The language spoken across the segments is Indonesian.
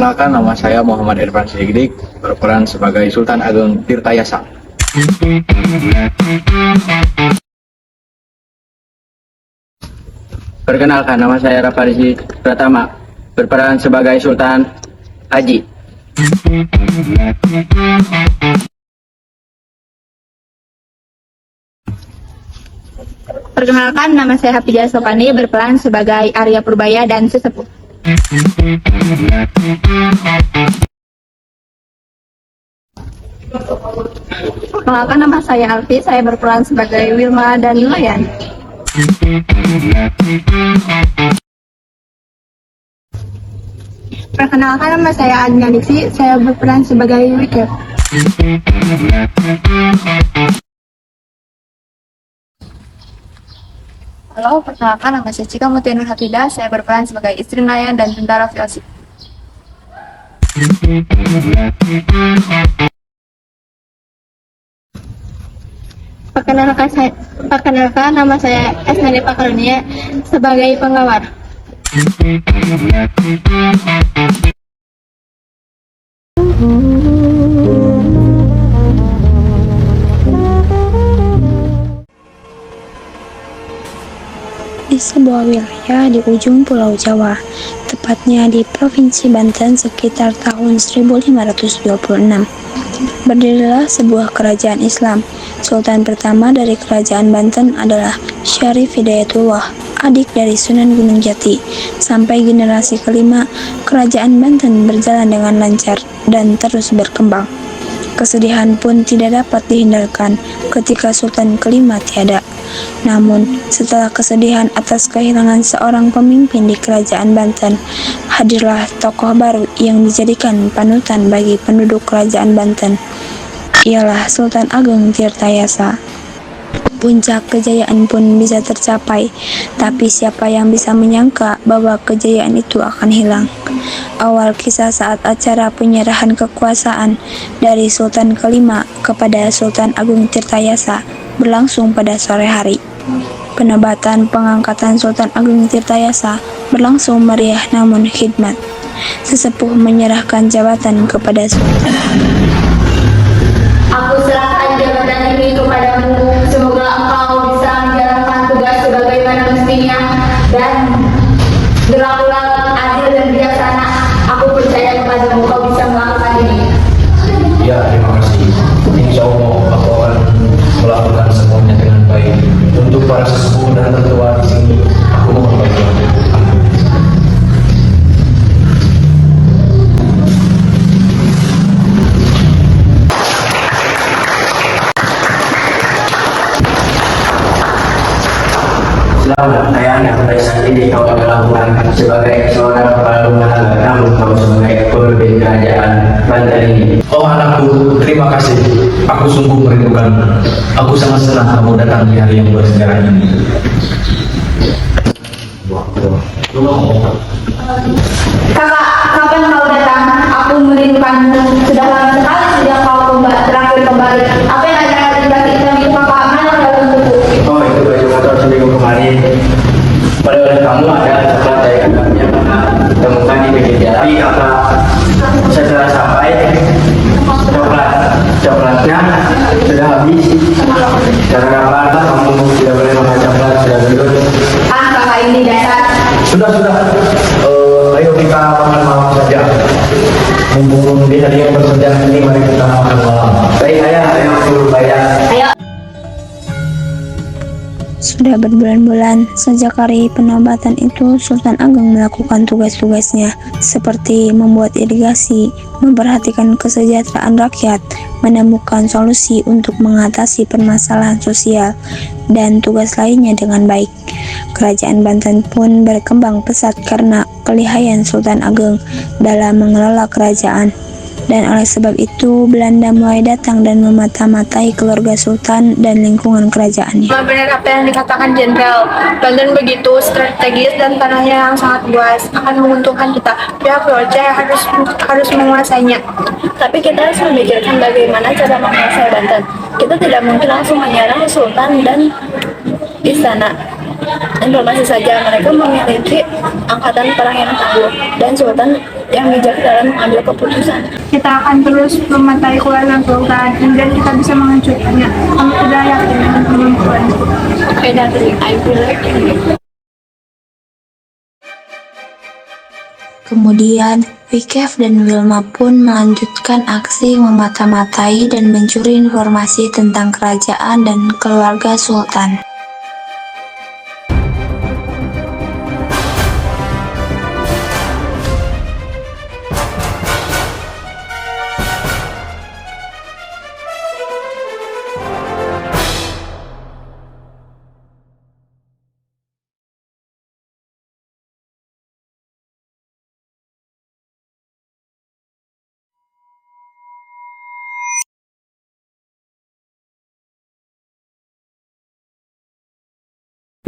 Perkenalkan, nama saya Muhammad Irfan Sigdik, berperan sebagai Sultan Agung Tirtayasa. Perkenalkan, nama saya Rafarisi Pratama, berperan sebagai Sultan Haji. Perkenalkan, nama saya Hafizah Sopani, berperan sebagai Arya Purbaya dan Sesepuh. Perkenalkan, nama saya Alfi, saya berperan sebagai Wilma dan Nelayan. Perkenalkan, nama saya Agnia Diksi, saya berperan sebagai Wicket. Halo, perkenalkan, nama saya Cika Mutia Nur Hatidah, saya berperan sebagai istri nelayan dan tentara VOC. Perkenalkan, nama saya Esnani Pakarunia sebagai penggawar. Di sebuah wilayah di ujung Pulau Jawa, tepatnya di Provinsi Banten sekitar tahun 1526. Berdirilah sebuah kerajaan Islam. Sultan pertama dari kerajaan Banten adalah Syarif Hidayatullah, adik dari Sunan Gunung Jati. Sampai generasi kelima, kerajaan Banten berjalan dengan lancar dan terus berkembang. Kesedihan pun tidak dapat dihindarkan ketika Sultan kelima tiada. Namun, setelah kesedihan atas kehilangan seorang pemimpin di kerajaan Banten, hadirlah tokoh baru yang dijadikan panutan bagi penduduk kerajaan Banten. Ialah Sultan Agung Tirtayasa. Puncak kejayaan pun bisa tercapai, tapi siapa yang bisa menyangka bahwa kejayaan itu akan hilang. Awal kisah saat acara penyerahan kekuasaan dari Sultan kelima kepada Sultan Agung Tirtayasa berlangsung pada sore hari. Penobatan pengangkatan Sultan Agung Tirtayasa berlangsung meriah namun khidmat. Sesepuh menyerahkan jabatan kepada Sultan. Aku serahkan jabatan ini kepadamu. Semoga engkau bisa menjalankan tugas sebagaimana mestinya dan berlakulah adil dan bijaksana. Aku percaya kepadamu, kau bisa melakukan ini. Ya, terima kasih. Insya Allah aku akan melakukan semuanya dengan baik. Untuk para sesepuh dan tertua di sini, aku mohon bantuan. Selamat, saya sampai saat ini kau adalah bukan sebagai seorang kepala rumah tangga, namun kau sebagai pemimpin kerajaan Banten ini. Oh anakku, terima kasih. Aku sungguh merindukan. Aku sangat senang kamu datang di hari yang bersejarah ini. Kakak, kapan kau datang? Aku merindukanmu. Sudah lama sekali sejak kau terakhir kembali. Apa yang ada di kaki hitam itu, kakak? Mana dalam buku? Oh itu baju motor seminggu kemarin. Pada oleh kamu ada coklat dari kakaknya pernah temukan di pinggir jalan. Tapi apa setelah sampai coklatnya sudah habis. Karena apa kamu tidak boleh makan coklat sudah gendut. Kakak ini dasar. Sudah. Ayo kita makan malam saja. Mumpung di hari yang bersejarah ini, mari kita makan malam. Baik ayah, ayo suruh bayar. Ayo. Sudah berbulan-bulan sejak hari penobatan itu, Sultan Agung melakukan tugas-tugasnya seperti membuat irigasi, memperhatikan kesejahteraan rakyat, menemukan solusi untuk mengatasi permasalahan sosial, dan tugas lainnya dengan baik. Kerajaan Banten pun berkembang pesat karena kelihayan Sultan Agung dalam mengelola kerajaan. Dan oleh sebab itu, Belanda mulai datang dan memata-matai keluarga Sultan dan lingkungan kerajaannya. Benar apa yang dikatakan Jenderal, Banten begitu strategis dan tanahnya yang sangat luas, akan menguntungkan kita. Pihak VOC harus menguasainya. Tapi kita harus memikirkan bagaimana cara menguasai Banten. Kita tidak mungkin langsung menyerang Sultan dan istana. Informasi saja, mereka memiliki angkatan perang yang tangguh dan Sultan yang bijak dalam mengambil keputusan. Kita akan terus mematahi keluarga sultan dan kita bisa menghancurkannya. Kami tidak yakin dengan kemampuan. Okay, Natalie, I believe in you. Kemudian, Wyclef dan Wilma pun melanjutkan aksi memata-matai dan mencuri informasi tentang kerajaan dan keluarga sultan.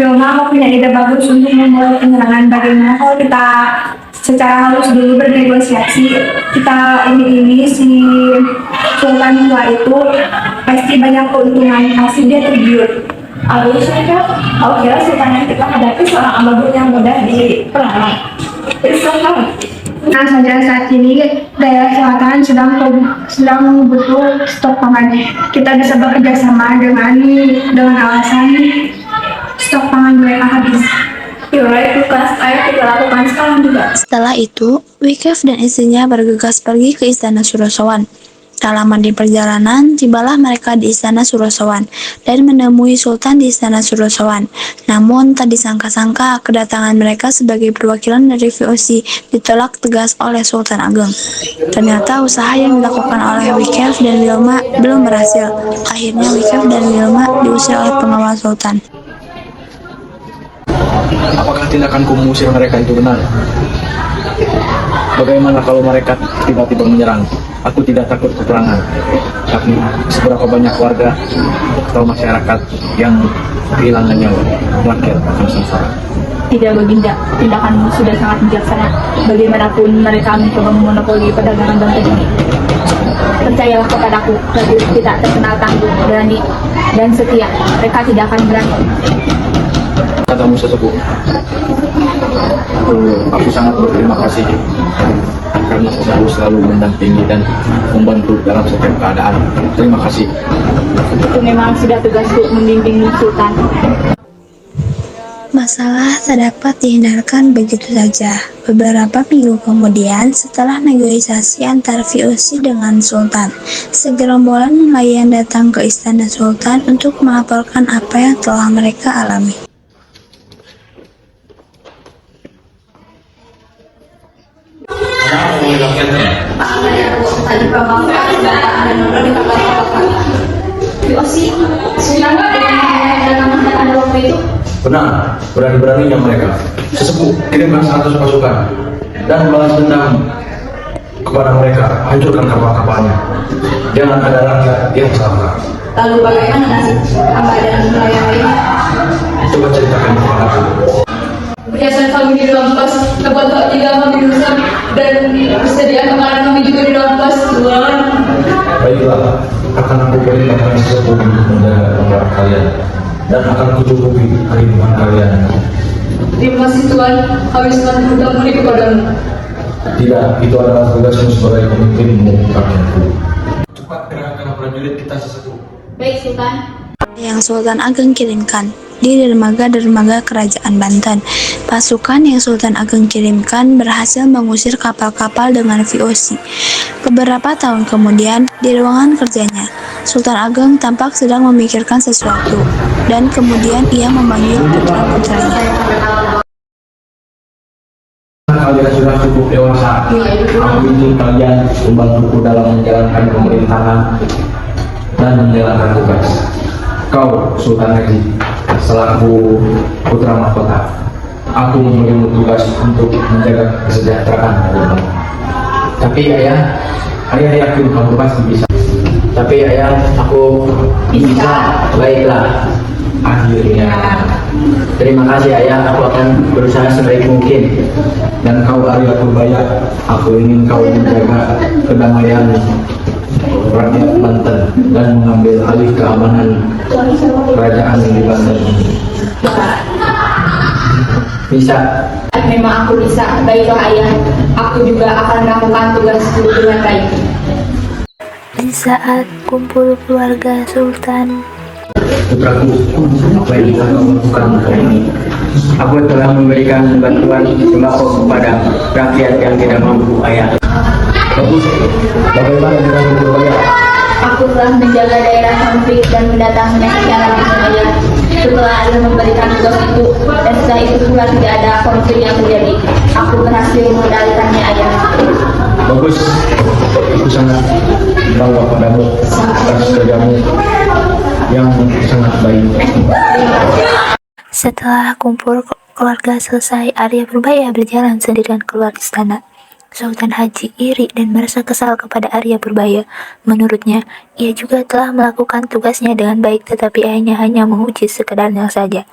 Vilma, aku punya ide bagus untuk memulai penyerangan. Bagaimana kalau kita secara halus dulu bernegosiasi? Kita ini si Sultan tua itu pasti banyak keuntungan, pasti dia tergiur. Halus ya, aku kira Sultan yang kita hadapi seorang ambagun yang mudah dipengaruhi. Nah, saat ini daerah selatan sedang butuh stok pangan. Kita bisa bekerja sama dengan alasan stok pangan mereka habis. Yaudah, Lukas, ayo kita lakukan sekarang juga. Setelah itu, Wyclef dan istrinya bergegas pergi ke istana Surosowan. Tak lama di perjalanan, tibalah mereka di istana Surosowan dan menemui Sultan di istana Surosowan. Namun, tak disangka-sangka kedatangan mereka sebagai perwakilan dari VOC ditolak tegas oleh Sultan Ageng. Ternyata usaha yang dilakukan oleh Wyclef dan Wilma belum berhasil. Akhirnya Wyclef dan Wilma diusir oleh pengawal Sultan. Apakah tindakanku mengusir mereka itu benar? Bagaimana kalau mereka tiba-tiba menyerang? Aku tidak takut peperangan, tapi seberapa banyak warga atau masyarakat yang kehilangan nyawa, rakyat akan sengsara. Tidak, Baginda, tindakanmu sudah sangat bijaksana. Bagaimanapun mereka mencoba memonopoli perdagangan bangsa ini. Percayalah kepadaku, prajurit kita terkenal tangguh, berani, dan setia. Mereka tidak akan berani. Katamu sesepuh, aku sangat berterima kasih karena sesepuh selalu mendampingi dan membantu dalam setiap keadaan. Terima kasih. Itu memang sudah tugasku membimbingmu, Sultan. Masalah tak dapat dihindarkan begitu saja. Beberapa minggu kemudian, setelah negosiasi antar VOC dengan Sultan, segerombolan nelayan datang ke istana Sultan untuk melaporkan apa yang telah mereka alami. Benar, berani-beraninya mereka. Sesepuh, kirimkan 100 pasukan dan balas dendam kepada mereka, hancurkan kapal-kapalnya. Jangan ada rakyat yang salah. Lalu bagaimana nasib hamba dan nelayan lainnya? Coba ceritakan kepada aku. Perhiasan kami dirampas, tempat tak tinggal kami rusak, dan persediaan makanan kami juga dirampas, Tuhan. Baiklah, akan aku perintahkan sesepuh untuk menjaga tempat kalian dan akan kucukupi kehidupan kalian. Terima kasih Tuhan, kami sangat berterima kasih kepadamu. Tidak, itu adalah tugasmu sebagai pemimpinmu, rakyatku. Cepat kerahkan prajurit kita sesepuh. Baik Sultan. Yang Sultan Ageng kirimkan di dermaga-dermaga kerajaan Banten. Pasukan yang Sultan Ageng kirimkan berhasil mengusir kapal-kapal dengan VOC. Beberapa tahun kemudian, di ruangan kerjanya, Sultan Ageng tampak sedang memikirkan sesuatu, dan kemudian ia memanggil putra-putranya. Kalian sudah cukup dewasa. Aku ingin kalian membantuku dalam menjalankan pemerintahan dan menjalankan tugas. Kau, Sultan Haji, selaku putra mahkota, aku memberimu tugas untuk menjaga kesejahteraan kamu. Tapi ayah yakin kamu pasti bisa. Tapi ayah, aku bisa. Baiklah, akhirnya. Terima kasih ayah, aku akan berusaha sebaik mungkin. Dan kau Arya Purbaya, aku ingin kau menjaga kedamaian rakyat Banten dan mengambil alih keamanan kerajaan di Banten ini. Bisa. memang aku bisa, baiklah ayah, aku juga akan melakukan tugasku dengan baik. Di saat kumpul keluarga Sultan, Putraku, apa yang telah kamu lakukan hari ini? Aku telah memberikan bantuan sembako kepada rakyat yang tidak mampu, ayah. Bagus. Bagaimana dengan Purbaya? Aku telah menjaga daerah konflik dan mendatanginya secara langsung ayah. Setelah ayah memberikan tugas itu, dan setelah itu pula tidak ada konflik yang terjadi. Aku berhasil mengendalikannya ayah. Bagus. Aku sangat bangga padamu atas kerjamu yang sangat baik. setelah kumpul keluarga selesai, Arya Purbaya berjalan sendirian keluar istana. Sultan Haji iri dan merasa kesal kepada Arya Purbaya. Menurutnya, ia juga telah melakukan tugasnya dengan baik, tetapi ayahnya hanya menguji sekedarnya saja.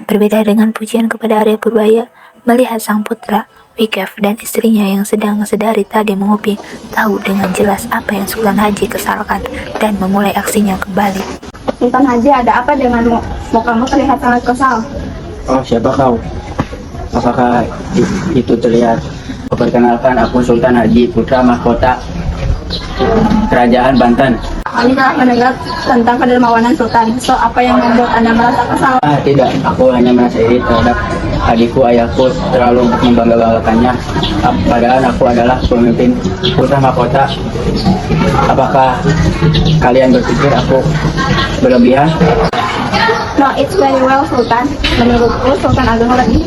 Berbeda dengan pujian kepada Arya Purbaya, melihat sang putra, Wikef dan istrinya yang sedang sedari tadi mengopi, tahu dengan jelas apa yang Sultan Haji kesalkan dan memulai aksinya kembali. Sultan Haji, ada apa denganmu? Mukamu terlihat sangat kesal. Oh, siapa kau? Apakah itu terlihat? Perkenalkan, aku Sultan Haji, putra mahkota Kerajaan Banten. Kami telah mendengar tentang kedermawanan Sultan. So, apa yang membuat Anda merasa kesal? Tidak, aku hanya merasa iri terhadap adikku, ayahku terlalu membangga-banggakannya. Padahal aku adalah pemimpin putra mahkota. Apakah kalian berpikir aku berlebihan? No, it's very well, Sultan. Menurutku, Sultan Ageng lebih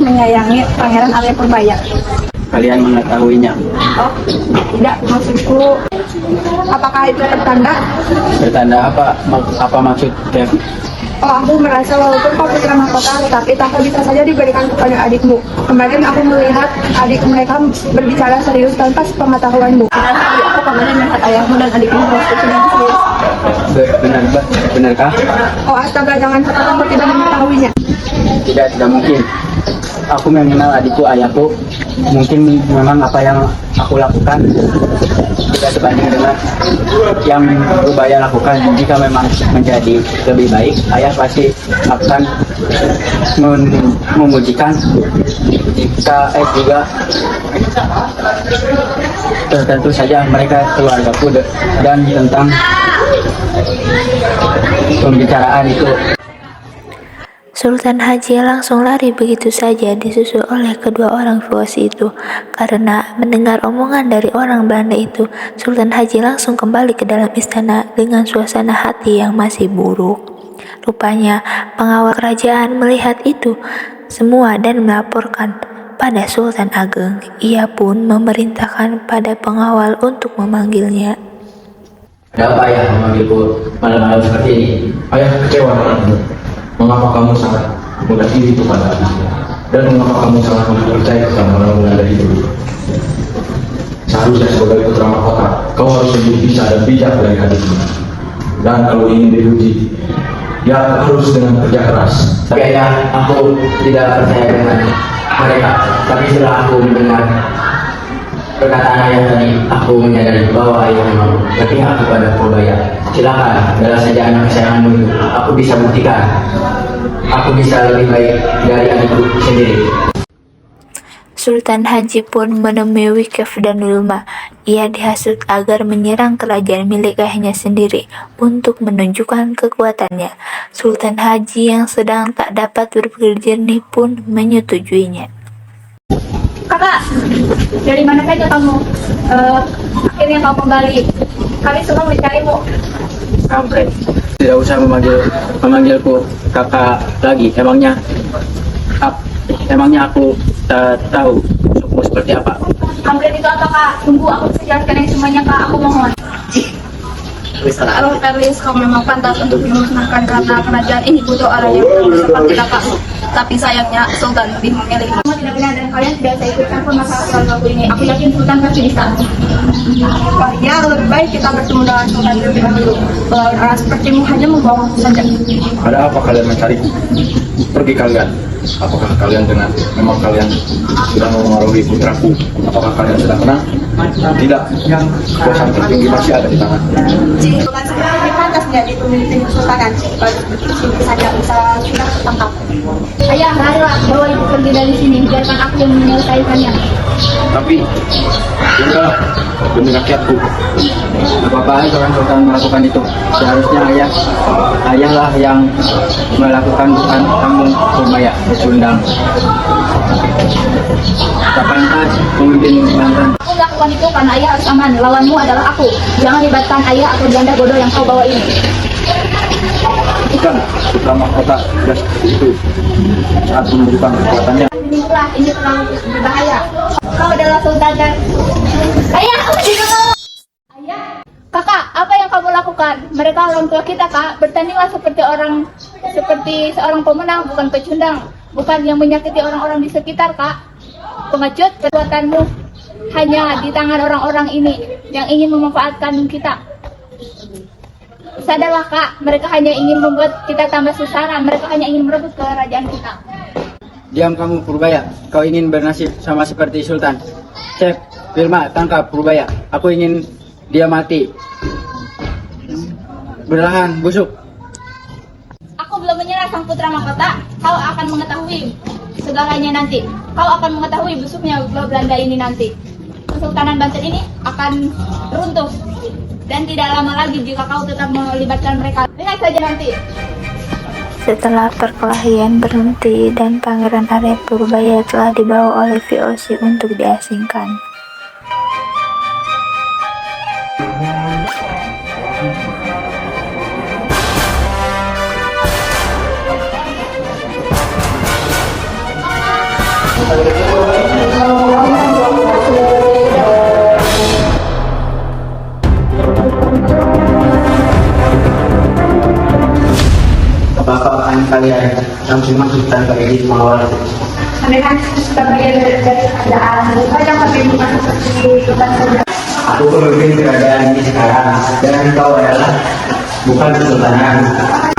menyayangi Pangeran Arya Purbaya. Kalian mengetahuinya. Oh, tidak, maksudku, apakah itu pertanda? Bertanda apa? Apa maksud Dev? Oh, aku merasa walaupun kau putra mahkota, tetapi tahta bisa saja diberikan kepada adikmu. Kemarin aku melihat adik mereka berbicara serius tanpa sepengetahuanmu. Dan tadi aku kemarin melihat ayahmu dan adikmu berbicara dengan serius. Benarkah? Oh, astaga, jangan katakan kau tidak mengetahuinya. Tidak mungkin. Aku mengenal adikku, ayahku. Mungkin memang apa yang aku lakukan tidak sebanding dengan yang Purbaya lakukan. Jika memang menjadi lebih baik, ayah pasti akan memujikan. Jika juga tentu saja mereka keluargaku dan tentang pembicaraan itu. Sultan Haji langsung lari begitu saja disusul oleh kedua orang Fuas itu. Karena mendengar omongan dari orang Belanda itu, Sultan Haji langsung kembali ke dalam istana dengan suasana hati yang masih buruk. Rupanya pengawal kerajaan melihat itu semua dan melaporkan pada Sultan Ageng. Ia pun memerintahkan pada pengawal untuk memanggilnya. Ada apa ayah memanggilku malam-malam seperti ini? Ayah kecewa denganmu. Mengapa kamu sangat mudah iri kepada adikmu? Dan mengapa kamu sangat mudah percaya sama orang Belanda itu? Seharusnya sebagai putra mahkota, kau harus lebih bisa dan bijak dari adikmu. Dan kalau ingin diuji, ya harus dengan kerja keras. Tapi ayah, aku tidak percaya dengan mereka. Tapi setelah aku mendengar perkataan ayah tadi, aku menyadari bahwa ayah memang berpihak kepada Purbaya. Silakan, adalah saja anak kesayanganmu itu. Aku bisa buktikan. Aku bisa lebih baik dari adikku sendiri. Sultan Haji pun menemui Wikef dan Wilma. Ia dihasut agar menyerang kerajaan milik ayahnya sendiri untuk menunjukkan kekuatannya. Sultan Haji yang sedang tak dapat berpikir jernih pun menyetujuinya. Kakak, dari mana saja kamu? Akhirnya kau kembali. Kami semua mencarimu. Sampai tidak usah memanggilku kakak lagi. Emangnya aku tak tahu suku seperti apa. Kampret itu apa kak? Tunggu aku bisa jelaskan yang semuanya kak, aku mohon. Kalau Perlis, kau memang pantas untuk dimusnahkan karena kerajaan ini butuh orang yang seperti kakakmu. Tapi sayangnya Sultan lebih memilih. Kamu tidak benar dan kalian tidak saya ikutkan pun masalah keluargaku ini. Aku yakin Sultan pasti bisa. Wah, ya lebih baik kita bertemu dengan Sultan lebih dahulu. Melawan orang sepertimu hanya membawa waktu saja. Ada apa kalian mencariku? Pergi kalian. Apakah kalian memang kalian sudah memengaruhi putraku? Apakah kalian sudah menang? Tidak. Kekuasaan tertinggi masih ada di tangan. Sultan seperti pantas menjadi pemimpin kesultanan. Sini saja bisa sudah tertangkap. Ayah, marilah bawa ibu pergi dari sini, biarkan aku yang menyelesaikannya. Tapi, udah demi rakyatku. Apa-apa seorang sultan melakukan itu. Seharusnya ayahlah yang melakukan, bukan kamu Purbaya Sundang. Kapankah pemimpin Banten? Aku melakukan itu karena ayah harus aman. Lawanmu adalah aku. Jangan libatkan ayah atau janda bodoh yang kau bawa ini. Bukan, putra mahkota sudah seperti itu. Saat menunjukkan kekuatannya. Ini terlalu berbahaya. Kau adalah sultan dan... Ayah, aku tidak mau. Ayah, kakak, apa yang kamu lakukan? Mereka orang tua kita, kak. Bertandinglah seperti seorang pemenang, bukan pecundang. Bukan yang menyakiti orang-orang di sekitar, kak. Pengecut, kekuatanmu hanya di tangan orang-orang ini yang ingin memanfaatkan kita. Sadarlah, kak, mereka hanya ingin membuat kita tambah sengsara. Mereka hanya ingin merebut kerajaan kita. Diam kamu Purbaya, kau ingin bernasib sama seperti Sultan. Cek, Vilma, tangkap Purbaya. Aku ingin dia mati. Berlahan, busuk. Aku belum menyerah sang putra mahkota. Kau akan mengetahui segalanya nanti. Kau akan mengetahui busuknya Belanda ini nanti. Kesultanan Banten ini akan runtuh. Dan tidak lama lagi jika kau tetap melibatkan mereka. Lihat saja nanti. Setelah perkelahian berhenti dan Pangeran Arya Purbaya telah dibawa oleh VOC untuk diasingkan. Apa-apaan kalian langsung masuk tanpa izin mengawal. Kami kan sebagian dari kerajaan. Banyak kebingungan seperti sultan saja. Aku pemimpin kerajaan ini sekarang, dan kau adalah bukan kesultanan.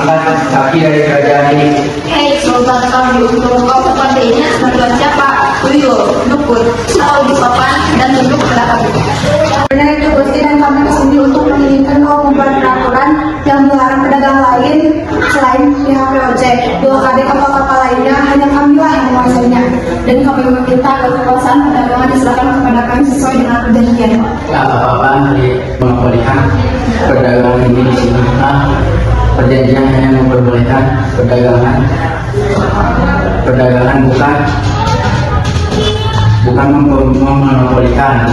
Angkat kaki dari kerajaan ini. Hei, sultan kami, untuk kau sepandainya sebagai siapa? Beliau, dukun, selalu di papan dan tunduk pada kami. Benar itu Gusti, dan kami kesini untuk menginginkan kau membuat peraturan yang melarang pedagang lain selain pihak POC. Dua kali kapal-kapal lainnya hanya kamilah yang menguasainya. Dan kami meminta agar kekuasaan perdagangan diserahkan kepada kami sesuai dengan perjanjian. Ya, apa-apa mengopolikan perdagangan ini di sini. Perjanjian hanya memperbolehkan perdagangan bukan memonopolikan.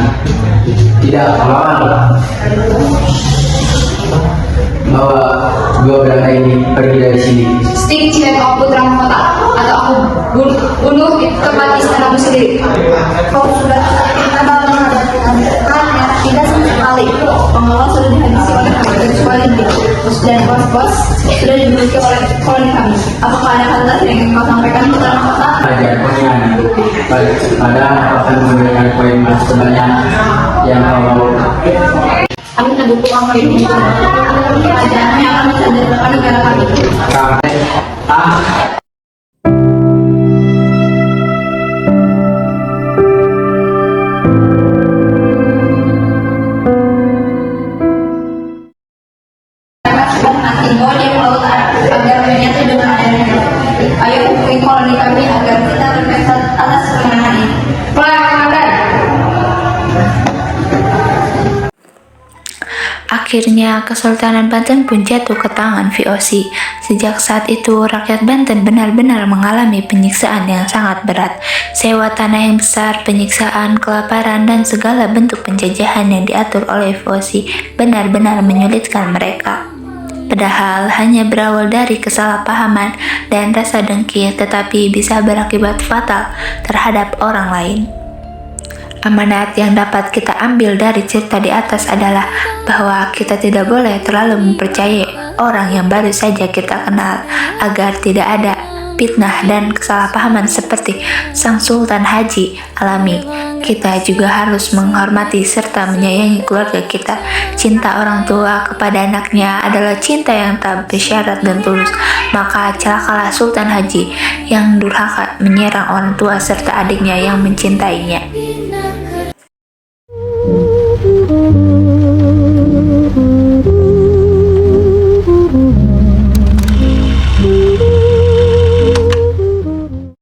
Tidak awal bahwa dua Belanda ini pergi dari sini. Stick jika kau putra mahkota atau aku bunuh di tempat istanamu sendiri. Kau sudah terkenal menghadapi kan yang tidak sama sekali. Pengawal sudah dihabisi oleh kami kecuali bos dan bos-bos sudah dimiliki oleh koloni kami. Apakah ada hal lain yang ingin kau sampaikan putra mahkota? Ajar pengkhianat. Pada akan memberikan poin emas sebanyak yang kau mau. Kami mendukung uang ini. Kerajaannya akan menjadikan negara kami. Sampai agar menyatu dengan adanya. Ayo hubungi koloni kami agar kita berpesta atas kemenangan ini. Akhirnya, Kesultanan Banten pun jatuh ke tangan VOC. Sejak saat itu, rakyat Banten benar-benar mengalami penyiksaan yang sangat berat. Sewa tanah yang besar, penyiksaan, kelaparan, dan segala bentuk penjajahan yang diatur oleh VOC benar-benar menyulitkan mereka. Padahal hanya berawal dari kesalahpahaman dan rasa dengki, tetapi bisa berakibat fatal terhadap orang lain. Amanat yang dapat kita ambil dari cerita di atas adalah bahwa kita tidak boleh terlalu mempercayai orang yang baru saja kita kenal, agar tidak ada fitnah dan kesalahpahaman seperti Sang Sultan Haji alami. Kita juga harus menghormati serta menyayangi keluarga kita. Cinta orang tua kepada anaknya adalah cinta yang tak bersyarat dan tulus. Maka celakalah Sultan Haji yang durhaka menyerang orang tua serta adiknya yang mencintainya.